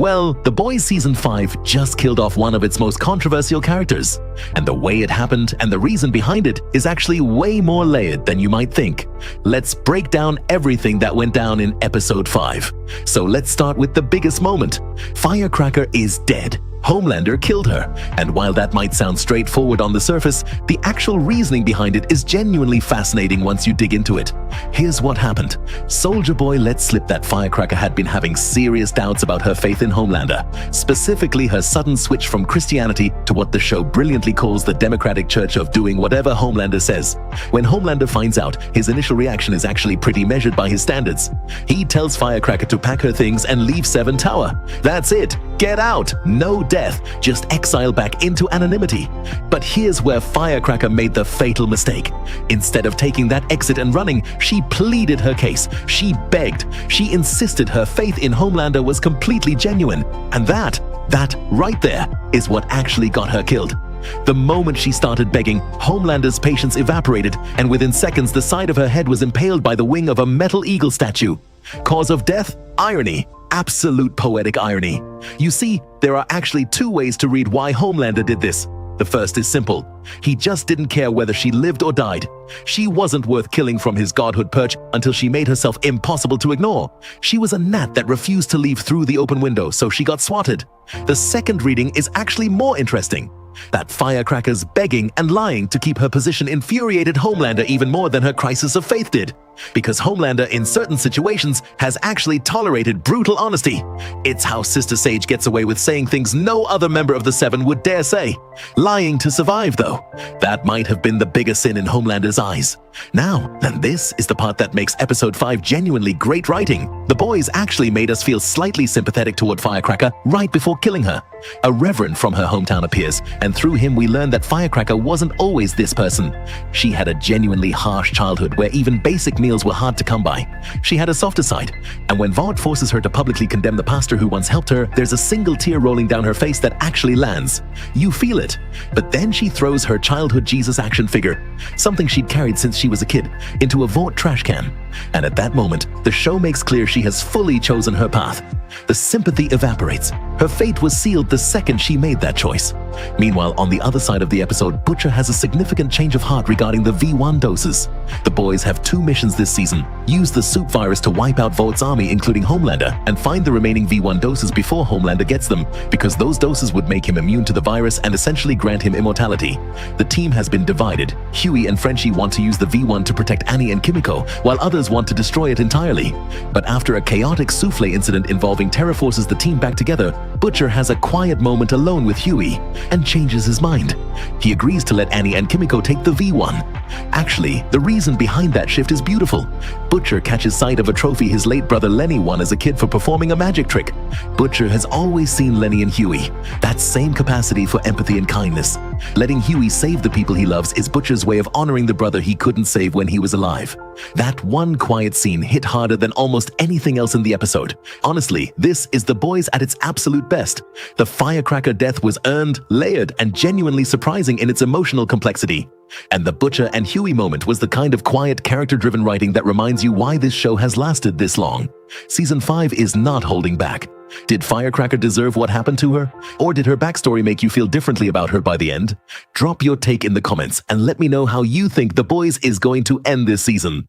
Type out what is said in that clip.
Well, The Boys Season 5 just killed off one of its most controversial characters. And the way it happened and the reason behind it is actually way more layered than you might think. Let's break down everything that went down in Episode 5. So let's start with the biggest moment. Firecracker is dead. Homelander killed her, and while that might sound straightforward on the surface, the actual reasoning behind it is genuinely fascinating once you dig into it. Here's what happened. Soldier Boy let slip that Firecracker had been having serious doubts about her faith in Homelander, specifically her sudden switch from Christianity to what the show brilliantly calls the Democratic Church of doing whatever Homelander says. When Homelander finds out, his initial reaction is actually pretty measured by his standards. He tells Firecracker to pack her things and leave Seven Tower. That's it. Get out. No death, just exile back into anonymity. But here's where Firecracker made the fatal mistake. Instead of taking that exit and running, she pleaded her case. She begged. She insisted her faith in Homelander was completely genuine. And that right there is what actually got her killed. The moment she started begging, Homelander's patience evaporated, and within seconds the side of her head was impaled by the wing of a metal eagle statue. Cause of death? Irony. Absolute poetic irony. You see, there are actually two ways to read why Homelander did this. The first is simple. He just didn't care whether she lived or died. She wasn't worth killing from his godhood perch until she made herself impossible to ignore. She was a gnat that refused to leave through the open window, so she got swatted. The second reading is actually more interesting. That Firecracker's begging and lying to keep her position infuriated Homelander even more than her crisis of faith did. Because Homelander, in certain situations, has actually tolerated brutal honesty. It's how Sister Sage gets away with saying things no other member of the Seven would dare say. Lying to survive, though. That might have been the bigger sin in Homelander's eyes. Now, and this is the part that makes Episode 5 genuinely great writing. The boys actually made us feel slightly sympathetic toward Firecracker right before killing her. A reverend from her hometown appears, and through him we learn that Firecracker wasn't always this person. She had a genuinely harsh childhood where even basic meals were hard to come by. She had a softer side, and when Vought forces her to publicly condemn the pastor who once helped her, there's a single tear rolling down her face that actually lands. You feel it. But then she throws her childhood Jesus action figure, something she'd carried since she was a kid, into a Vought trash can. And at that moment, the show makes clear she has fully chosen her path. The sympathy evaporates. Her fate was sealed the second she made that choice. Meanwhile, on the other side of the episode, Butcher has a significant change of heart regarding the V1 doses. The boys have two missions this season. Use the soup virus to wipe out Vaught's army, including Homelander, and find the remaining V1 doses before Homelander gets them, because those doses would make him immune to the virus and essentially grant him immortality. The team has been divided. Hughie and Frenchie want to use the V1 to protect Annie and Kimiko, while others want to destroy it entirely. But after a chaotic souffle incident involving Terra forces the team back together, Butcher has a quiet moment alone with Hughie and changes his mind. He agrees to let Annie and Kimiko take the V1. Actually, the reason behind that shift is beautiful. Butcher catches sight of a trophy his late brother Lenny won as a kid for performing a magic trick. Butcher has always seen Lenny and Hughie, that same capacity for empathy and kindness. Letting Hughie save the people he loves is Butcher's way of honoring the brother he couldn't save when he was alive. That one quiet scene hit harder than almost anything else in the episode. Honestly, this is The Boys at its absolute best. The Firecracker death was earned, layered, and genuinely surprising in its emotional complexity. And the Butcher and Hughie moment was the kind of quiet, character-driven writing that reminds you why this show has lasted this long. Season 5 is not holding back. Did Firecracker deserve what happened to her? Or did her backstory make you feel differently about her by the end? Drop your take in the comments and let me know how you think The Boys is going to end this season.